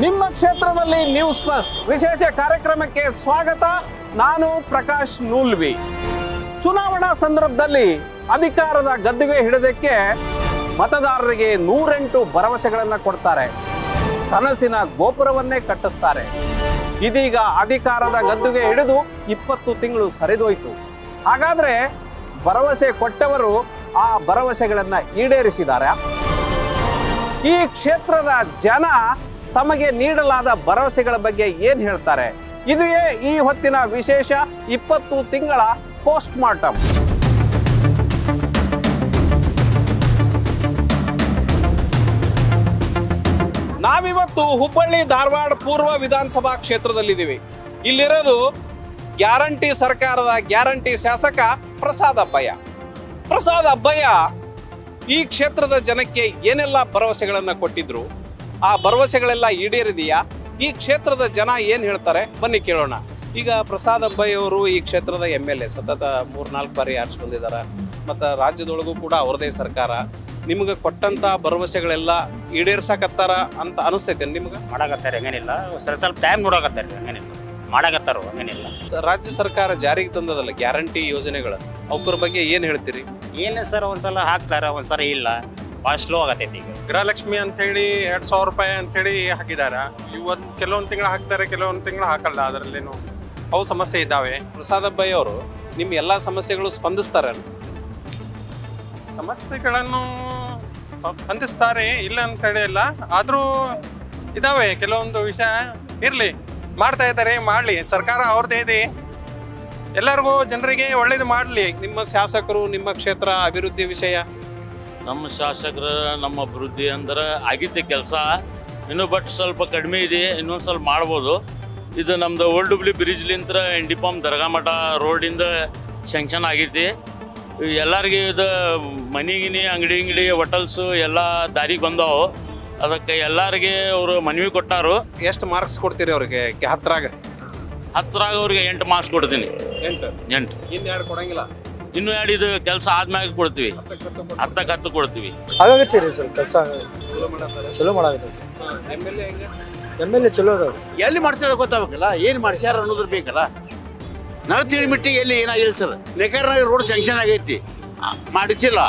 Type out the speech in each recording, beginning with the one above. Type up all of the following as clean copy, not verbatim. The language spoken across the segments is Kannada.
ನಿಮ್ಮ ಕ್ಷೇತ್ರದಲ್ಲಿ ನ್ಯೂಸ್ ಪ್ಲಸ್ ವಿಶೇಷ ಕಾರ್ಯಕ್ರಮಕ್ಕೆ ಸ್ವಾಗತ. ನಾನು ಪ್ರಕಾಶ್ ನೂಲ್ವಿ. ಚುನಾವಣಾ ಸಂದರ್ಭದಲ್ಲಿ ಅಧಿಕಾರದ ಗದ್ದುಗೆ ಹಿಡಿದಕ್ಕೆ ಮತದಾರರಿಗೆ 108 ಭರವಸೆಗಳನ್ನು ಕೊಡ್ತಾರೆ. ಕನಸಿನ ಗೋಪುರವನ್ನೇ ಕಟ್ಟಿಸ್ತಾರೆ. ಇದೀಗ ಅಧಿಕಾರದ ಗದ್ದುಗೆ ಹಿಡಿದು 20 ತಿಂಗಳು ಸರಿದೋಯ್ತು. ಹಾಗಾದ್ರೆ ಭರವಸೆ ಕೊಟ್ಟವರು ಆ ಭರವಸೆಗಳನ್ನು ಈಡೇರಿಸಿದ್ದಾರೆ. ಈ ಕ್ಷೇತ್ರದ ಜನ ತಮಗೆ ನೀಡಲಾದ ಭರವಸೆಗಳ ಬಗ್ಗೆ ಏನು ಹೇಳ್ತಾರೆ? ಇದೇ ಈ ಹೊತ್ತಿನ ವಿಶೇಷ 20 ತಿಂಗಳ ಪೋಸ್ಟ್ ಮಾರ್ಟಮ್. ನಾವಿವತ್ತು ಹುಬ್ಬಳ್ಳಿ ಧಾರವಾಡ ಪೂರ್ವ ವಿಧಾನಸಭಾ ಕ್ಷೇತ್ರದಲ್ಲಿದ್ದೀವಿ. ಇಲ್ಲಿರೋದು ಗ್ಯಾರಂಟಿ ಸರ್ಕಾರದ ಗ್ಯಾರಂಟಿ ಶಾಸಕ ಪ್ರಸಾದ್ ಅಬ್ಬಯ್ಯ. ಪ್ರಸಾದ್ ಅಬ್ಬಯ್ಯ ಈ ಕ್ಷೇತ್ರದ ಜನಕ್ಕೆ ಏನೆಲ್ಲ ಭರವಸೆಗಳನ್ನು ಕೊಟ್ಟಿದ್ರು, ಆ ಭರವಸೆಗಳೆಲ್ಲ ಈಡೇರಿದೆಯಾ? ಈ ಕ್ಷೇತ್ರದ ಜನ ಏನು ಹೇಳ್ತಾರೆ ಬನ್ನಿ ಕೇಳೋಣ. ಈಗ ಪ್ರಸಾದ್ ಅಬ್ಬಯ್ಯ ಅವರು ಈ ಕ್ಷೇತ್ರದ MLA ಸತತ 3-4 ಬಾರಿ ಆರಿಸಿ ಬಂದಿದ್ದಾರೆ. ಮತ್ತು ರಾಜ್ಯದೊಳಗೂ ಕೂಡ ಅವ್ರದೇ ಸರ್ಕಾರ. ನಿಮ್ಗೆ ಕೊಟ್ಟಂತ ಭರವಸೆಗಳೆಲ್ಲ ಈಡೇರ್ಸಕತ್ತಾರ ಅಂತ ಅನಿಸ್ತೈತೆ ನಿಮ್ಗೆ? ಮಾಡಾಕತ್ತಾರೆ, ಹಂಗೇನಿಲ್ಲ. ಸ್ವಲ್ಪ ಟೈಮ್ ನೋಡಾಕತ್ತಾರೆ, ಹಂಗೇನಿಲ್ಲ. ಮಾಡಾಕತ್ತಾರ, ಹಂಗೇನಿಲ್ಲ. ರಾಜ್ಯ ಸರ್ಕಾರ ಜಾರಿಗೆ ತಂದದಲ್ಲ ಗ್ಯಾರಂಟಿ ಯೋಜನೆಗಳು, ಅವ್ರ ಬಗ್ಗೆ ಏನು ಹೇಳ್ತೀರಿ? ಏನೇ ಸರ್, ಒಂದ್ಸಲ ಹಾಕ್ತಾರ, ಒಂದ್ಸಲ ಇಲ್ಲ. ಭಾಳ ಸ್ಲೋ ಆಗತ್ತೈತಿ. ಈಗ ಗೃಹಲಕ್ಷ್ಮಿ ಅಂತ ಹೇಳಿ 2,000 ರೂಪಾಯಿ ಅಂತ ಹೇಳಿ ಹಾಕಿದಾರ. ಇವತ್ತು ಕೆಲವೊಂದು ತಿಂಗಳು ಹಾಕ್ತಾರೆ, ಕೆಲವೊಂದು ತಿಂಗಳು ಹಾಕಲ್ಲ. ಅದರಲ್ಲೇನು ಅವು ಸಮಸ್ಯೆ ಇದ್ದಾವೆ. ಪ್ರಸಾದ್ ಅಬ್ಬಯ್ಯ ಅವರು ನಿಮ್ಮ ಎಲ್ಲ ಸಮಸ್ಯೆಗಳು ಸ್ಪಂದಿಸ್ತಾರೆ? ಸಮಸ್ಯೆಗಳನ್ನು ಸ್ಪಂದಿಸ್ತಾರೆ, ಇಲ್ಲ ಅಂತ ಹೇಳಿಲ್ಲ. ಆದರೂ ಇದಾವೆ ಕೆಲವೊಂದು ವಿಷಯ. ಇರಲಿ, ಮಾಡ್ತಾ ಇದ್ದಾರೆ, ಮಾಡಲಿ. ಸರ್ಕಾರ ಅವ್ರದ್ದೇ ಇದೆ, ಎಲ್ಲರಿಗೂ ಜನರಿಗೆ ಒಳ್ಳೇದು ಮಾಡಲಿ. ನಿಮ್ಮ ಶಾಸಕರು ನಿಮ್ಮ ಕ್ಷೇತ್ರ ಅಭಿವೃದ್ಧಿ ವಿಷಯ? ನಮ್ಮ ಶಾಸಕರ ನಮ್ಮ ಅಭಿವೃದ್ಧಿ ಅಂದ್ರೆ ಆಗಿದ್ದೆ ಕೆಲಸ ಇನ್ನೂ, ಬಟ್ ಸ್ವಲ್ಪ ಕಡಿಮೆ ಇದೆ. ಇನ್ನೊಂದು ಸ್ವಲ್ಪ ಮಾಡ್ಬೋದು. ಇದು ನಮ್ದು ಓಲ್ಡ್ ಹುಬ್ಳಿ ಬ್ರಿಡ್ಜ್ಲಿಂತ್ರ ಎಂಡಿಪಂಪ್ ದರ್ಗಾಮಠ ರೋಡಿಂದ ಶಂಕ್ಷನ್ ಆಗೈತಿ. ಎಲ್ಲರಿಗೆ ಇದು ಮನೆಗಿನಿ ಅಂಗಡಿ ಹೋಟೆಲ್ಸು ಎಲ್ಲ ದಾರಿಗೆ ಬಂದವು. ಅದಕ್ಕೆ ಎಲ್ಲರಿಗೆ ಅವರು ಮನವಿ ಕೊಟ್ಟಾರು. ಎಷ್ಟು ಮಾರ್ಕ್ಸ್ ಕೊಡ್ತೀರಿ ಅವ್ರಿಗೆ? 10ರಾಗ ಅವ್ರಿಗೆ 8 ಮಾರ್ಕ್ಸ್ ಕೊಡ್ತೀನಿ. 8 ಇನ್ನೆರಡು ಕೊಡಂಗಿಲ್ಲ. ಇನ್ನು 2 ಇದು ಕೆಲಸ ಆದ್ಮ್ಯಾಗ ಕೊಡ್ತೀವಿ. 10 ಕೊಡ್ತೀವಿ. ಆಗತ್ತೆ ರೀ ಸರ್, ಕೆಲಸ ಚಲೋ ಮಾಡಾಕತ್ತೆ. MLA ಚಲೋ ಅದಾವ. ಎಲ್ಲಿ ಮಾಡ್ತಾರೆ ಗೊತ್ತಾಗಬೇಕಲ್ಲ, ಏನು ಮಾಡ್ಸ್ಯಾರ ಅನ್ನೋದ್ರ ಬೇಕಲ್ಲ. ನಳತಿಳಿ ಮಿಟ್ಟಿ ಎಲ್ಲಿ ಏನಾಗಿಲ್ಲ ಸರ್. ನೇಕಾರನಾಗ ರೋಡ್ ಸ್ಯಾಂಕ್ಷನ್ ಆಗೈತಿ, ಮಾಡಿಸಿಲ್ಲ.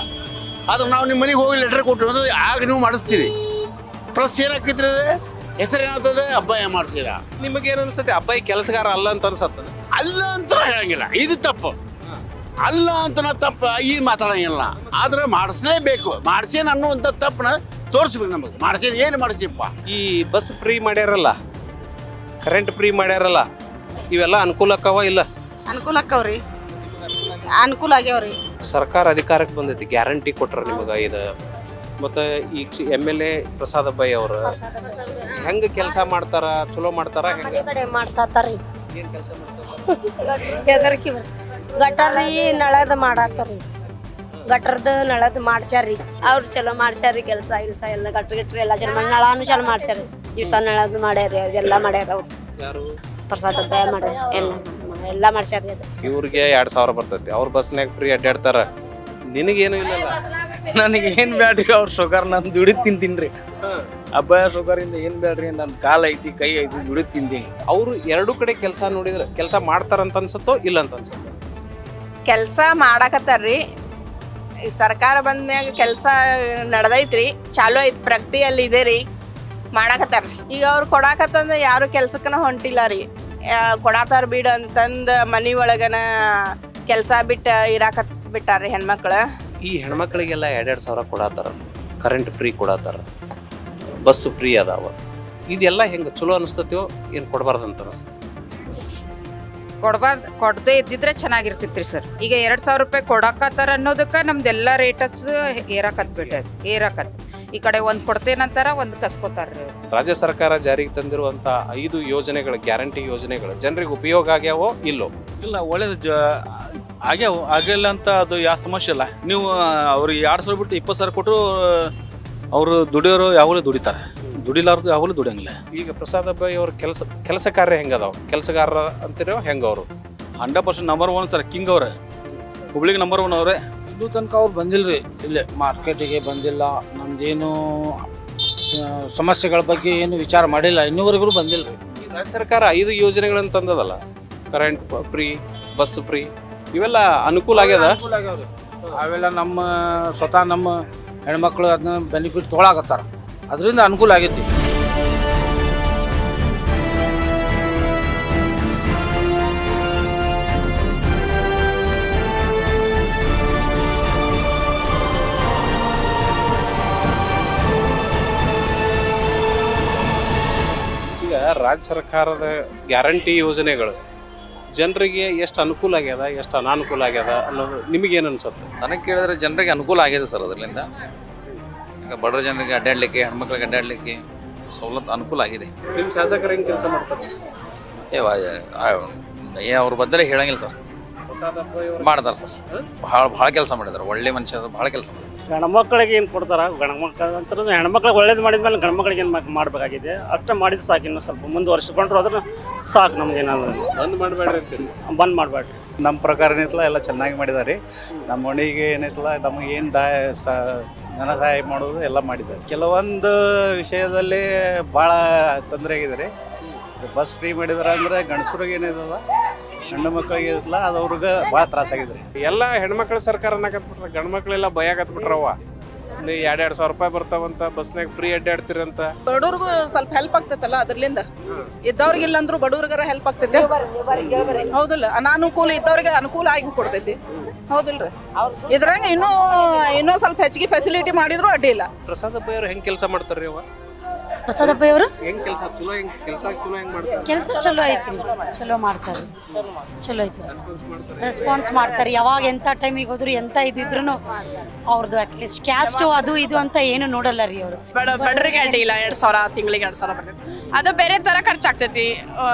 ಆದ್ರೆ ನಾವು ನಿಮ್ಮ ಮನೆಗೆ ಹೋಗಿ ಲೆಟರ್ ಕೊಟ್ಟು ಅಂದ್ರೆ ಆಗ ನೀವು ಮಾಡಿಸ್ತೀರಿ. ಪ್ಲಸ್ ಏನಾಕೈತ್ರಿ, ಹೆಸರು ಏನಾಗ್ತದೆ, ಅಬ್ಬಯ್ಯ ಮಾಡಿಸಿಲ್ಲ. ನಿಮಗೇನು ಅನ್ಸುತ್ತೆ? ಅಬ್ಬಯ್ಯ ಕೆಲಸಗಾರ ಅಲ್ಲ ಅಂತ ಅನ್ಸತ್ತ? ಅಲ್ಲ ಅಂತ ಹೇಳಂಗಿಲ್ಲ, ಇದು ತಪ್ಪು. ಅಲ್ಲ ಅಂತ ತಪ್ಪು ಈ ಮಾತಾಡಂಗಿಲ್ಲ. ಆದ್ರೆ ಮಾಡಿಸ್ಲೇಬೇಕು. ಮಾಡಿಸೇನು ಅನ್ನುವಂಥ ತಪ್ಪನ್ನ ತೋರಿಸ್ಬೇಕು ನಮಗೆ. ಮಾಡಿಸೇನು ಏನು ಮಾಡಿಸಿಪ್ಪ. ಈ ಬಸ್ ಫ್ರೀ ಮಾಡ್ಯಾರಲ್ಲ, ಕರೆಂಟ್ ಫ್ರೀ ಮಾಡ್ಯಾರಲ್ಲ, ಇವೆಲ್ಲ ಅನುಕೂಲಕ್ಕವ ಇಲ್ಲ? ಅನುಕೂಲ ಆಕ್ಕವ್ರಿ, ಅನುಕೂಲ ಆಗ್ಯಾವ್ರಿ. ಸರ್ಕಾರ ಅಧಿಕಾರಕ್ಕೆ ಬಂದೈತಿ, ಗ್ಯಾರಂಟಿ ಕೊಟ್ರ ನಿಮಗೆ. ಇದು ಮತ್ತು ಈ MLA ಪ್ರಸಾದ್ ಅಬ್ಬಯ್ಯ ಅವರು ಹೆಂಗೆ ಕೆಲಸ ಮಾಡ್ತಾರ? ಚಲೋ ಮಾಡ್ತಾರ? ಹೆಂಗೆ ಮಾಡ್ಸತ್ತಾರ್ರಿ? ಏನು ಕೆಲಸ ಮಾಡ್ತಾರ? ಎದರ್ಕಿ ಗಟರ್ ರೀ ನಳದ ಮಾಡತ್ತಾರ್ರಿ. ಗಟರ್ದ ನಳದ ಮಾಡ್ಸ್ಯಾರ್ರಿ. ಅವ್ರು ಚಲೋ ಮಾಡ್ಸ್ಯಾರ್ರಿ. ಕೆಲಸ ಎಲ್ಲ ಗಟ್ರ ಎಲ್ಲ ಚಲೋ ಮಾಡಿ, ನಳಾನು ಚಲೋ ಮಾಡ್ಸ್ಯಾರ. ದಿವ್ಸ ನಳದ ಮಾಡ್ಯಾರ್ರಿ, ಅದೆಲ್ಲ ಮಾಡ್ಯಾರ. ಅವ್ರು ಯಾರು? ಪ್ರಸಾದ್ ಅಬ್ಬಯ್ಯ ಮಾಡ್ಯಾರ. ಎಲ್ಲ ಮಾಡ್ಸ್ಯಾರ್ರಿ. ಅದು ಇವ್ರಿಗೆ 2,000 ಬರ್ತೈತಿ, ಅವ್ರ ಬಸ್ನಾಗ ಫ್ರೀ ಅಡ್ಡಾಡ್ತಾರ. ನಿನಗೇನು ಇಲ್ಲಲ್ಲ? ನನಗೆ ಏನು ಬ್ಯಾಡ್ರಿ, ಅವ್ರ ಶುಗರ್ ನಾನು ದುಡಿದು ತಿಂತೀನಿ. ಅಬ್ಬಯ್ಯ ಶುಗರಿಂದ ಏನು ಬ್ಯಾಡ್ರಿ, ನನ್ನ ಕಾಲು ಐತಿ, ಕೈ ಐತಿ, ದುಡಿದು ತಿಂತೀನಿ. ಅವರು 2 ಕಡೆ ಕೆಲಸ ನೋಡಿದ್ರೆ ಕೆಲಸ ಮಾಡ್ತಾರಂತ ಅನ್ಸತ್ತೋ ಇಲ್ಲ ಅಂತ ಅನ್ಸುತ್ತೋ? ಕೆಲಸ ಮಾಡಾಕತ್ತಾರ್ರಿ. ಸರ್ಕಾರ ಬಂದ್ಮ್ಯಾಗ ಕೆಲಸ ನಡೆದೈತ್ರಿ, ಚಾಲು ಐತಿ, ಪ್ರಗತಿಯಲ್ಲಿ ಇದೆ ರೀ, ಮಾಡಾಕತ್ತಾರ್ರಿ. ಈಗ ಅವ್ರು ಕೊಡಾಕತ್ತಂದ್ರೆ ಯಾರು ಕೆಲ್ಸಕ್ಕನ ಹೊಂಟಿಲ್ಲ ರೀ. ಕೊಡಾತಾರ ಬಿಡು ಅಂತಂದು ಮನೆ ಒಳಗನ ಕೆಲಸ ಬಿಟ್ಟು ಇರಾಕತ್ ಬಿಟ್ಟಾರ್ರಿ ಹೆಣ್ಮಕ್ಳು. ಈ ಹೆಣ್ಮಕ್ಳಿಗೆಲ್ಲ 2,000 ಕೊಡತ್ತಾರ, ಕರೆಂಟ್ ಫ್ರೀ ಕೊಡತ್ತಾರ, ಬಸ್ ಫ್ರೀ ಅದಾವ. ಇದೆಲ್ಲ ಹೆಂಗೆ ಚಲೋ ಅನಿಸ್ತೈತೋ ಏನು ಕೊಡಬಾರ್ದಂತ ಅನಿಸ್ತದೆ? ಕೊಡದೇ ಇದ್ದಿದ್ರೆ ಚೆನ್ನಾಗಿರ್ತಿತ್ರಿ ಸರ್. ಈಗ 2,000 ರೂಪಾಯಿ ಕೊಡಕತ್ತಾರ ಅನ್ನೋದಕ್ಕೆ ನಮ್ದೆಲ್ಲ ರೇಟಸ್ ಏರಾಕತ್. ಈ ಕಡೆ ಒಂದು ಕೊಡ್ತೇನಂತಾರ, ಒಂದು ಕಸ್ಕೋತಾರ್ರಿ. ರಾಜ್ಯ ಸರ್ಕಾರ ಜಾರಿಗೆ ತಂದಿರುವಂಥ 5 ಯೋಜನೆಗಳು, ಗ್ಯಾರಂಟಿ ಯೋಜನೆಗಳು ಜನರಿಗೆ ಉಪಯೋಗ ಆಗ್ಯಾವೋ ಇಲ್ಲೋ? ಇಲ್ಲ, ಒಳ್ಳೇದು ಆಗ್ಯಾವ. ಆಗಿಲ್ಲ ಅಂತ ಅದು ಯಾವ ಸಮಸ್ಯೆ ಇಲ್ಲ. ನೀವು ಅವ್ರಿಗೆ 2,000 ಬಿಟ್ಟು 20,000 ಕೊಟ್ಟರು ಅವರು ದುಡಿಯೋರು ಯಾವಾಗಲೂ ದುಡಿತಾರೆ, ದುಡಿಲಾರ್ದು ಯಾವಾಗಲೂ ದುಡಿಯಂಗಿಲ್ಲ. ಈಗ ಪ್ರಸಾದ್ ಅಬ್ಬಯ್ಯ ಅವ್ರ ಕೆಲಸ ಕಾರ್ಯ ಹೆಂಗದಾವ? ಕೆಲಸಗಾರ ಅಂತಿರೋ ಹೆಂಗೆ ಅವರು? 100% ನಂಬರ್ 1 ಸರ್, ಕಿಂಗ್ ಅವ್ರೆ. ಹುಬ್ಳಿಗೆ ನಂಬರ್ 1 ಅವರೇ. ಇನ್ನೂ ತನಕ ಅವ್ರು ಬಂದಿಲ್ಲ ರೀ. ಇಲ್ಲೇ ಮಾರ್ಕೆಟಿಗೆ ಬಂದಿಲ್ಲ. ನಮ್ದೇನು ಸಮಸ್ಯೆಗಳ ಬಗ್ಗೆ ಏನು ವಿಚಾರ ಮಾಡಿಲ್ಲ, ಇನ್ನೂವರೆಗೂ ಬಂದಿಲ್ಲ ರೀ. ರಾಜ್ಯ ಸರ್ಕಾರ 5 ಯೋಜನೆಗಳನ್ನು ತಂದದಲ್ಲ, ಕರೆಂಟ್ ಫ್ರೀ, ಬಸ್ ಫ್ರೀ, ಇವೆಲ್ಲ ಅನುಕೂಲ ಆಗ್ಯದ. ಅವೆಲ್ಲ ನಮ್ಮ ಸ್ವತಃ ನಮ್ಮ ಹೆಣ್ಮಕ್ಳು ಅದನ್ನ ಬೆನಿಫಿಟ್ ತೊಗೊಳಕತ್ತಾರ, ಅದರಿಂದ ಅನುಕೂಲ ಆಗೈತಿ. ಈಗ ರಾಜ್ಯ ಸರ್ಕಾರದ ಗ್ಯಾರಂಟಿ ಯೋಜನೆಗಳು ಜನರಿಗೆ ಎಷ್ಟು ಅನುಕೂಲ ಆಗ್ಯದ, ಎಷ್ಟು ಅನಾನುಕೂಲ ಆಗ್ಯದ ಅನ್ನೋದು ನಿಮಗೇನು ಅನ್ಸುತ್ತೆ? ನನಗೆ ಕೇಳಿದ್ರೆ ಜನರಿಗೆ ಅನುಕೂಲ ಆಗಿದೆ ಸರ್. ಅದರಿಂದ ಈಗ ಬಡವ ಜನರಿಗೆ ಅಡ್ಡಾಡಲಿಕ್ಕೆ, ಹೆಣ್ಮಕ್ಳಿಗೆ ಅಡ್ಡಾಡಲಿಕ್ಕೆ ಸವಲತ್ತು ಅನುಕೂಲ ಆಗಿದೆ. ನಿಮ್ಮ ಶಾಸಕರು ಹೆಂಗೆ ಕೆಲಸ ಮಾಡ್ತಾರೆ? ಅವ್ರ ಬದಲೇ ಹೇಳಂಗಿಲ್ಲ ಸರ್, ಮಾಡ್ತಾರೆ ಸರ್. ಭಾಳ ಕೆಲಸ ಮಾಡಿದ್ದಾರೆ, ಒಳ್ಳೆ ಮನುಷ್ಯ, ಭಾಳ ಕೆಲಸ ಮಾಡಿದ್ದಾರೆ. ಗಂಡ್ಮಕ್ಳಿಗೆ ಏನು ಕೊಡ್ತಾರ, ಗಂಡ್ಮಕ್ಳು ಹೆಣ್ಮಕ್ಳಿಗೆ ಒಳ್ಳೇದು ಮಾಡಿದ್ಮೇಲೆ ಗಂಡ್ಮಕ್ಳಿಗೆ ಏನು ಮಾಡಬೇಕಾಗಿದೆ ಅಷ್ಟೇ ಮಾಡಿದ್ರೆ ಸಾಕು. ಇನ್ನು ಸ್ವಲ್ಪ ಮುಂದುವರ್ಸ್ಕೊಂಡ್ರು ಅದನ್ನು ಸಾಕು. ನಮ್ಗೇನಾದ್ರು ಬಂದ್ ಮಾಡಬೇಡ್ರಿ ಅಂತೀರಿ? ಬಂದ್ ಮಾಡಬೇಡ್ರಿ. ನಮ್ಮ ಪ್ರಕಾರ ಏನೈತಲ್ಲ ಎಲ್ಲ ಚೆನ್ನಾಗಿ ಮಾಡಿದ್ದಾರೆ. ನಮ್ಮ ಮನೆಗೆ ಏನೈತಲ್ಲ ನಮಗೆ ಏನು ಧನ ಸಹಾಯ ಮಾಡೋದು ಎಲ್ಲ ಮಾಡಿದ್ದಾರೆ. ಕೆಲವೊಂದು ವಿಷಯದಲ್ಲಿ ಭಾಳ ತೊಂದರೆ ಆಗಿದೆ ರೀ. ಬಸ್ ಫ್ರೀ ಮಾಡಿದಾರೆ ಅಂದರೆ ಗಂಡಸರಿಗೆ ಏನಿದಲ್ಲ, ಹೆಣ್ಣು ಮಕ್ಕಳಿಗೆ ಇರಲ್ಲ, ಅದು ಅವ್ರಿಗೆ ಭಾಳ ತ್ರಾಸಾಗಿದೆ. ಎಲ್ಲ ಹೆಣ್ಮಕ್ಳ ಸರ್ಕಾರನ ಕತ್ಬಿಟ್ರೆ ಗಂಡು ಮಕ್ಕಳೆಲ್ಲ ಭಯ ಕತ್ಬಿಟ್ರವ. 2,000 ರೂಪಾಯಿ ಬರ್ತಾವಂತ, ಬಸ್ನಾಗ ಫ್ರೀ ಅಡ್ಡಾಡ್ತಿರಂತ. ಬಡವ್ರಿಗೂ ಸ್ವಲ್ಪ ಹೆಲ್ಪ್ ಆಗ್ತೈತಲ್ಲ ಅದ್ರಲಿಂದ. ಇದ್ದವ್ರಿಗಿಲ್ಲ ಅಂದ್ರೂ ಬಡವ್ರಿಗಾರ ಹೆಲ್ಪ್ ಆಗ್ತೈತೆ, ಹೌದಿಲ್ಲ? ಅನಾನುಕೂಲ ಇದ್ದವ್ರಿಗೆ ಅನುಕೂಲ ಆಗಿ ಕೊಡ್ತೈತಿ, ಹೌದಿಲ್ರಿ? ಇದ್ರಾಗ ಇನ್ನೂ ಸ್ವಲ್ಪ ಹೆಚ್ಚಿಗೆ ಫೆಸಿಲಿಟಿ ಮಾಡಿದ್ರು ಅಡ್ಡಿ ಇಲ್ಲ. ಪ್ರಸಾದ್ ಅಬ್ಬ ಅವ್ರು ಹೆಂಗೆ ಕೆಲಸ ಮಾಡ್ತಾರ್ರಿ ಅವ? ಪ್ರಸಾದ್ ಅಬ್ಬ ಅವರು ಹೆಂಗ್ ಕೆಲಸ ಚಲೋ ಹೆಂಗ್ ಮಾಡ್ತಾರೆ? ಕೆಲಸ ಚಲೋ ಐತ್ರಿ, ಚಲೋ ಮಾಡ್ತಾರೆ, ಚಲೋ ಐತ್ರಿ. ರೆಸ್ಪಾನ್ಸ್ ಮಾಡ್ತಾರೆ. ಯಾವಾಗ ಎಂಥ ಟೈಮಿಗೆ ಹೋದ್ರು, ಎಂಥ ಇದಿದ್ರು ಅವ್ರದ್ದು ಅಟ್ಲೀಸ್ಟ್ ಕ್ಯಾಸ್ಟ್ ಅದು ಇದು ಅಂತ ಏನು ನೋಡಲ್ಲ ರೀ ಅವರು. ಬಡವರಿಗೆ ಅಡ್ಡಿ ಇಲ್ಲ. 2,000 ತಿಂಗಳಿಗೆ 2,000 ಬರ್ತೈತಿ. ಅದು ಬೇರೆ ಥರ ಖರ್ಚಾಗ್ತೈತಿ.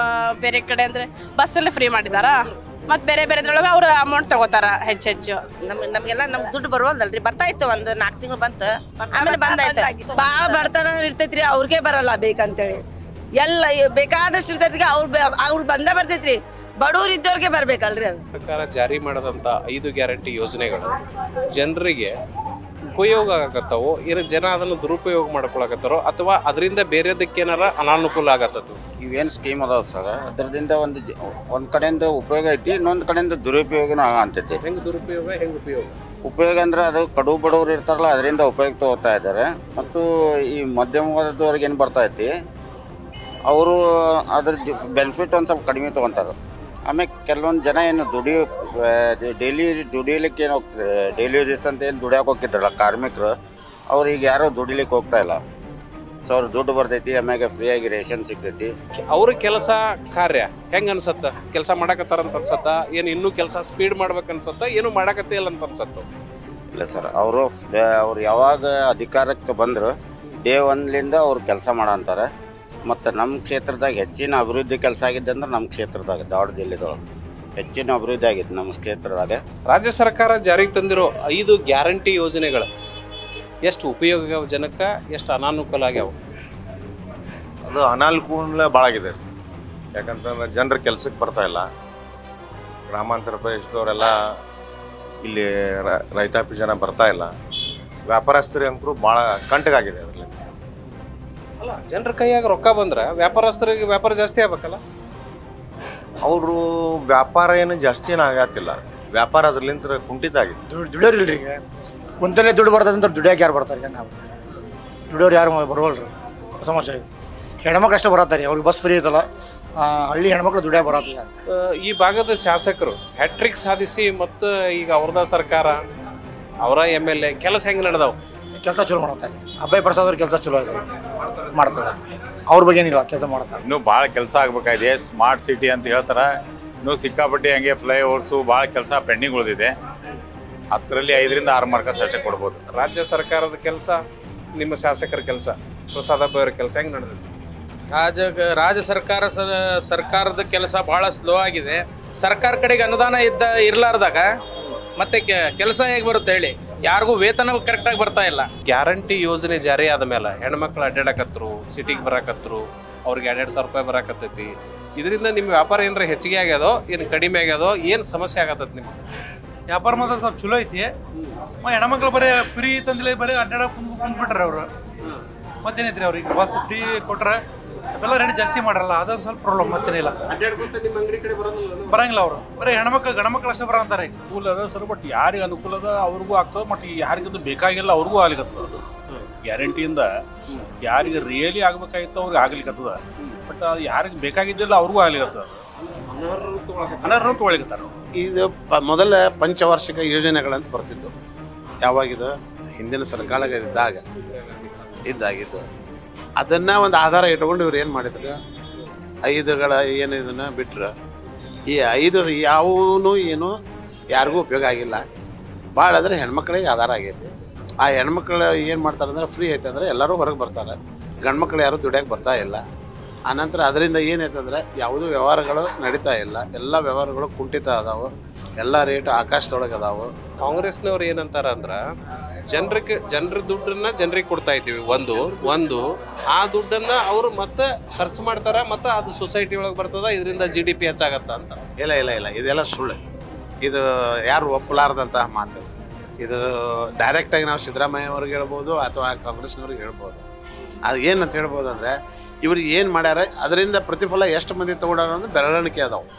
ಬೇರೆ ಕಡೆ ಅಂದರೆ ಬಸ್ಸಲ್ಲಿ ಫ್ರೀ ಮಾಡಿದಾರ, ಮತ್ತು ಬೇರೆ ಬೇರೆದ್ರೊಳಗೆ ಅವ್ರು ಅಮೌಂಟ್ ತಗೋತಾರ ಹೆಚ್ಚು. ನಮಗೆಲ್ಲ ನಮ್ಗೆ ದುಡ್ಡು ಬರುವಲ್ದಲ್ರಿ. ಬರ್ತಾ ಇತ್ತು, ಒಂದು 4 ತಿಂಗಳು ಬಂತು, ಆಮೇಲೆ ಬಂದಾಯ್ತು. ಭಾಳ ಬಡತನ ಇರ್ತೈತ್ರಿ, ಅವ್ರಿಗೆ ಬರಲ್ಲ ಬೇಕಂತೇಳಿ. ಎಲ್ಲ ಬೇಕಾದಷ್ಟು ಇರ್ತೈತಿ, ಅವ್ರು ಬಂದೇ ಬರ್ತೈತ್ರಿ. ಬಡವ್ರು ಇದ್ದವ್ರಿಗೆ ಬರ್ಬೇಕಲ್ರಿ. ಅದು ಸರ್ಕಾರ ಜಾರಿ ಮಾಡದಂತ 5 ಗ್ಯಾರಂಟಿ ಯೋಜನೆಗಳು ಜನರಿಗೆ ಉಪಯೋಗ ಆಗತ್ತವೋ, ಏನು ಜನ ಅದನ್ನು ದುರುಪಯೋಗ ಮಾಡ್ಕೊಳಕತ್ತಾರೋ, ಅಥವಾ ಅದರಿಂದ ಬೇರೆದಕ್ಕೇನಾರ ಅನಾನುಕೂಲ ಆಗತ್ತದು? ಇವೇನು ಸ್ಕೀಮ್ ಅದಾವ ಸರ್, ಅದರಿಂದ ಒಂದು ಕಡೆಯಿಂದ ಉಪಯೋಗ ಐತಿ, ಇನ್ನೊಂದು ಕಡೆಯಿಂದ ದುರುಪಯೋಗನೂ ಆಗಂತೈತಿ. ಹೆಂಗೆ ದುರುಪಯೋಗ, ಹೆಂಗೆ ಉಪಯೋಗ? ಉಪಯೋಗ ಅಂದ್ರೆ ಅದು ಕಡು ಬಡವರು ಇರ್ತಾರಲ್ಲ, ಅದರಿಂದ ಉಪಯೋಗ ತಗೋತಾ ಇದ್ದಾರೆ. ಮತ್ತು ಈ ಮಧ್ಯಮ ವರ್ಗದವ್ರಿಗೆ ಏನು ಬರ್ತೈತಿ, ಅವರು ಅದ್ರ ಬೆನಿಫಿಟ್ ಒಂದು ಸ್ವಲ್ಪ ಕಡಿಮೆ ತೊಗೊತಾರೆ. ಆಮೇಲೆ ಕೆಲವೊಂದು ಜನ ಏನು ಡೈಲಿ ದುಡಿಲಿಕ್ಕೆ ಏನು ಹೋಗ್ತದೆ, ಡೈಲಿ ಯೂಸಸ್ ಅಂತ ಏನು ದುಡಿಯೋಕೆ ಹೋಗ್ತಿದ್ರಲ್ಲ ಕಾರ್ಮಿಕರು, ಅವ್ರು ಈಗ ಯಾರೋ ದುಡಿಲಿಕ್ಕೆ ಹೋಗ್ತಾ ಇಲ್ಲ. ಸೊ ಅವ್ರು ದುಡ್ಡು ಬರ್ತೈತಿ, ಆಮ್ಯಾಗ ಫ್ರೀಯಾಗಿ ರೇಷನ್ ಸಿಗ್ತೈತಿ. ಅವ್ರ ಕೆಲಸ ಕಾರ್ಯ ಹೆಂಗೆ ಅನ್ಸತ್ತ? ಕೆಲಸ ಮಾಡಕತ್ತಾರಂತ ಅನ್ಸತ್ತ? ಏನು ಇನ್ನೂ ಕೆಲಸ ಸ್ಪೀಡ್ ಮಾಡ್ಬೇಕು ಅನ್ಸತ್ತ? ಏನು ಮಾಡಕತ್ತೇ ಇಲ್ಲ ಅಂತ ಅನ್ಸತ್ತ? ಇಲ್ಲ ಸರ್, ಅವ್ರು ಯಾವಾಗ ಅಧಿಕಾರಕ್ಕೆ ಬಂದರು ಡೇ 1ಲಿಂದ ಅವ್ರು ಕೆಲಸ ಮಾಡಂತಾರೆ. ಮತ್ತು ನಮ್ಮ ಕ್ಷೇತ್ರದಾಗ ಹೆಚ್ಚಿನ ಅಭಿವೃದ್ಧಿ ಕೆಲಸ ಆಗಿದ್ದೆ ಅಂದ್ರೆ ನಮ್ಮ ಕ್ಷೇತ್ರದಾಗ ಧಾರವಾಡ ಜಿಲ್ಲೆದೊಳಗೆ ಹೆಚ್ಚಿನ ಅಭಿವೃದ್ಧಿ ಆಗಿತ್ತು ನಮ್ಮ ಕ್ಷೇತ್ರದಾಗ. ರಾಜ್ಯ ಸರ್ಕಾರ ಜಾರಿಗೆ ತಂದಿರೋ 5 ಗ್ಯಾರಂಟಿ ಯೋಜನೆಗಳು ಎಷ್ಟು ಉಪಯೋಗ ಆಗ್ಯಾವ ಜನಕ್ಕೆ, ಎಷ್ಟು ಅನಾನುಕೂಲ ಆಗ್ಯಾವ? ಅದು ಅನಾನುಕೂಲ ಭಾಳ ಆಗಿದೆ ರೀ. ಯಾಕಂತಂದ್ರೆ ಜನರು ಕೆಲಸಕ್ಕೆ ಬರ್ತಾ ಇಲ್ಲ. ಗ್ರಾಮಾಂತರ ಪ್ರದೇಶದವರೆಲ್ಲ ಇಲ್ಲಿ ರೈತಾಪಿ ಜನ ಬರ್ತಾ ಇಲ್ಲ. ವ್ಯಾಪಾರಸ್ಥರಿಗಂತೂ ಭಾಳ ಕಂಟಗಾಗಿದೆ ಅದರಲ್ಲಿ. ಅಲ್ಲ, ಜನರ ಕೈಯಾಗ ರೊಕ್ಕ ಬಂದ್ರೆ ವ್ಯಾಪಾರಸ್ಥರಿಗೆ ವ್ಯಾಪಾರ ಜಾಸ್ತಿ ಆಗ್ಬೇಕಲ್ಲ? ಅವರು ವ್ಯಾಪಾರ ಏನು ಜಾಸ್ತಿ ಏನು ಆಗತ್ತಿಲ್ಲ, ವ್ಯಾಪಾರ ಅದ್ರಲ್ಲಿಂತ ಕುಂಠಿತ ಆಗಿದೆ. ದುಡಿಯೋರಿಲ್ರಿ. ಈಗ ಕುಂತಲ್ಲೇ ದುಡ್ಡು ಬರ್ತದೆ ಅಂತ ದುಡಿಯೋಕೆ ಯಾರು ಬರ್ತಾರೆ? ಈಗ ನಾವು ದುಡಿಯೋರು ಯಾರು ಬರೋಲ್ರಿ. ಸಮಸ್ಯೆ ಹೆಣ್ಮಕ್ಳು ಅಷ್ಟೇ ಬರತ್ತಾರೆ. ಅವ್ರಿಗೆ ಬಸ್ ಫ್ರೀ ಐತಲ್ಲ, ಹಳ್ಳಿ ಹೆಣ್ಮಕ್ಳು ದುಡಿಯೋಕೆ ಬರತ್ತಿಲ್ಲ. ಈ ಭಾಗದ ಶಾಸಕರು ಹ್ಯಾಟ್ರಿಕ್ ಸಾಧಿಸಿ ಮತ್ತು ಈಗ ಅವ್ರದ ಸರ್ಕಾರ, ಅವರ MLA ಕೆಲಸ ಹೆಂಗೆ ನಡೆದವು? ಕೆಲಸ ಚಲೋ ಮಾಡ್ತಾರೆ. ಅಭಯ ಪ್ರಸಾದ್ ಅವ್ರ ಕೆಲಸ ಚಲೋ ಆಯ್ತು, ಮಾಡ್ತಾರೆ. ಅವ್ರ ಬಗ್ಗೆ ಏನಿಲ್ಲ, ಕೆಲಸ ಮಾಡ್ತಾರೆ. ಇನ್ನೂ ಭಾಳ ಕೆಲಸ ಆಗಬೇಕಾಗಿದೆ. ಸ್ಮಾರ್ಟ್ ಸಿಟಿ ಅಂತ ಹೇಳ್ತಾರೆ, ಇನ್ನೂ ಸಿಕ್ಕಾಪಟ್ಟಿ ಹಂಗೆ ಫ್ಲೈಓವರ್ಸು ಭಾಳ ಕೆಲಸ ಪೆಂಡಿಂಗ್ ಉಳಿದಿದೆ. 10ರಲ್ಲಿ 5ರಿಂದ 6 ಮಾರ್ಕ್ಸ್ ಅಷ್ಟೇ ಕೊಡ್ಬೋದು. ರಾಜ್ಯ ಸರ್ಕಾರದ ಕೆಲಸ, ನಿಮ್ಮ ಶಾಸಕರ ಕೆಲಸ, ಪ್ರಸಾದ್ ಅಬ್ಬ ಅವರ ಕೆಲಸ ಹೆಂಗೆ ನಡೆದಿದೆ? ರಾಜ್ಯ ಸರ್ಕಾರದ ಕೆಲಸ ಭಾಳ ಸ್ಲೋ ಆಗಿದೆ. ಸರ್ಕಾರ ಕಡೆಗೆ ಅನುದಾನ ಇರಲಾರ್ದಾಗ ಮತ್ತೆ ಕೆಲಸ ಹೇಗೆ ಬರುತ್ತೆ ಹೇಳಿ? ಯಾರಿಗೂ ವೇತನ ಕರೆಕ್ಟಾಗಿ ಬರ್ತಾ ಇಲ್ಲ. ಗ್ಯಾರಂಟಿ ಯೋಜನೆ ಜಾರಿ ಆದ ಮೇಲೆ ಹೆಣ್ಮಕ್ಳು ಅಡ್ಡಾಡಕತ್ರು, ಸಿಟಿಗೆ ಬರಾಕತ್ರು, ಅವ್ರಿಗೆ 2,000 ರೂಪಾಯಿ ಬರಾಕತ್ತೈತಿ. ಇದರಿಂದ ನಿಮ್ಮ ವ್ಯಾಪಾರ ಏನಾರ ಹೆಚ್ಚಿಗೆ ಆಗ್ಯದೋ, ಏನು ಕಡಿಮೆ ಆಗ್ಯದೋ, ಏನು ಸಮಸ್ಯೆ ಆಗತ್ತೈತಿ ನಿಮ್ಗೆ? ವ್ಯಾಪಾರ ಮಾತ್ರ ಸ್ವಲ್ಪ ಚಲೋ ಐತಿ. ಹೆಣ್ಮಕ್ಳು ಬರೀ ಫ್ರೀ ತಂದಿಲ್ಲ, ಬರೀ ಅಡ್ಡಾಡಕ್ಕೆ ಕುಂದ್ಬಿಟ್ರೆ ಅವರು ಮತ್ತೇನೈತ್ರಿ ಅವ್ರಿಗೆ ಬಸ್ ಫ್ರೀ ಕೊಟ್ರೆ ಎಲ್ಲ ರೇಟ್ ಜಾಸ್ತಿ ಮಾಡಲ್ಲ ಅದೊಂದು ಸ್ವಲ್ಪ ಪ್ರಾಬ್ಲಮ್ ಮತ್ತೇನಿಲ್ಲ. ಬರಂಗಿಲ್ಲ ಅವರು ಬರೀ ಗಣಮಕ್ಳು ಅಷ್ಟೇ ಬರಂತಾರೆ. ಅನುಕೂಲ ಅದ ಸರ್, ಬಟ್ ಯಾರಿಗೆ ಅನುಕೂಲ ಅದ ಅವ್ರಿಗೂ ಆಗ್ತದೆ, ಮತ್ತು ಯಾರಿಗದು ಬೇಕಾಗಿಲ್ಲ ಅವ್ರಿಗೂ ಆಗ್ಲಿಕ್ಕತ್ತದ. ಅದು ಗ್ಯಾರಂಟಿಯಿಂದ ಯಾರಿಗೆ ರಿಯಲಿ ಆಗ್ಬೇಕಾಗಿತ್ತು ಅವ್ರಿಗೆ ಆಗ್ಲಿಕ್ಕತ್ತದ, ಬಟ್ ಅದು ಯಾರಿಗೆ ಬೇಕಾಗಿದ್ದಿಲ್ಲ ಅವ್ರಿಗೂ ಆಗ್ಲಿಕ್ಕತ್ತದ. ಅನರ್ಹರು ತೊಗೊಳಿಕತ್ತಾರ. ಇದು ಮೊದಲ ಪಂಚವಾರ್ಷಿಕ ಯೋಜನೆಗಳಂತ ಬರ್ತಿದ್ದು, ಯಾವಾಗಿದು ಹಿಂದಿನ ಸರ್ಕಾರ ಇದ್ದಾಗಿದ್ದು. ಅದನ್ನು ಒಂದು ಆಧಾರ ಇಟ್ಕೊಂಡು ಇವ್ರು ಏನು ಮಾಡಿದ್ರು, 5ಗಳ ಏನು ಇದನ್ನು ಬಿಟ್ರೆ ಈ 5 ಯಾವೂ ಏನು ಯಾರಿಗೂ ಉಪಯೋಗ ಆಗಿಲ್ಲ. ಭಾಳ ಅಂದರೆ ಹೆಣ್ಮಕ್ಳಿಗೆ ಆಧಾರ ಆಗೈತಿ. ಆ ಹೆಣ್ಮಕ್ಳು ಏನು ಮಾಡ್ತಾರೆ ಅಂದ್ರೆ ಫ್ರೀ ಐತೆ ಅಂದರೆ ಎಲ್ಲರೂ ಹೊರಗೆ ಬರ್ತಾರೆ, ಗಂಡ್ಮಕ್ಳು ಯಾರೂ ದುಡಿಯೋಕೆ ಬರ್ತಾ ಇಲ್ಲ. ಆನಂತರ ಅದರಿಂದ ಏನೈತಂದ್ರೆ ಯಾವುದೂ ವ್ಯವಹಾರಗಳು ನಡೀತಾ ಇಲ್ಲ, ಎಲ್ಲ ವ್ಯವಹಾರಗಳು ಕುಂಠಿತ ಅದಾವೆ, ಎಲ್ಲ ರೇಟ್ ಆಕಾಶದೊಳಗೆ ಅದಾವೆ. ಕಾಂಗ್ರೆಸ್ನವ್ರು ಏನಂತಾರ ಅಂದ್ರೆ ಜನರ ದುಡ್ಡನ್ನ ಜನರಿಗೆ ಕೊಡ್ತಾ ಇದ್ದೀವಿ, ಒಂದು ಆ ದುಡ್ಡನ್ನ ಅವರು ಮತ್ತೆ ಖರ್ಚು ಮಾಡ್ತಾರ, ಮತ್ತೆ ಅದು ಸೊಸೈಟಿ ಒಳಗೆ ಬರ್ತದ, ಇದರಿಂದ GDP ಹೆಚ್ಚಾಗತ್ತ ಅಂತ. ಇಲ್ಲ ಇದೆಲ್ಲ ಸುಳ್ಳು. ಇದು ಯಾರು ಒಪ್ಪಲಾರ್ದಂತಹ ಮಾತು. ಇದು ಡೈರೆಕ್ಟಾಗಿ ನಾವು ಸಿದ್ದರಾಮಯ್ಯ ಅವ್ರಿಗೆ ಹೇಳ್ಬೋದು ಅಥವಾ ಕಾಂಗ್ರೆಸ್ನವ್ರಿಗೆ ಹೇಳ್ಬೋದು. ಅದು ಏನಂತ ಹೇಳ್ಬೋದು ಅಂದರೆ, ಇವ್ರಿಗೆ ಏನು ಮಾಡ್ಯಾರ ಅದರಿಂದ ಪ್ರತಿಫಲ ಎಷ್ಟು ಮಂದಿ ತೊಗೊಂಡಾರ ಅಂದ್ರೆ ಬೆರಳಿಕೆ ಅದಾವೆ.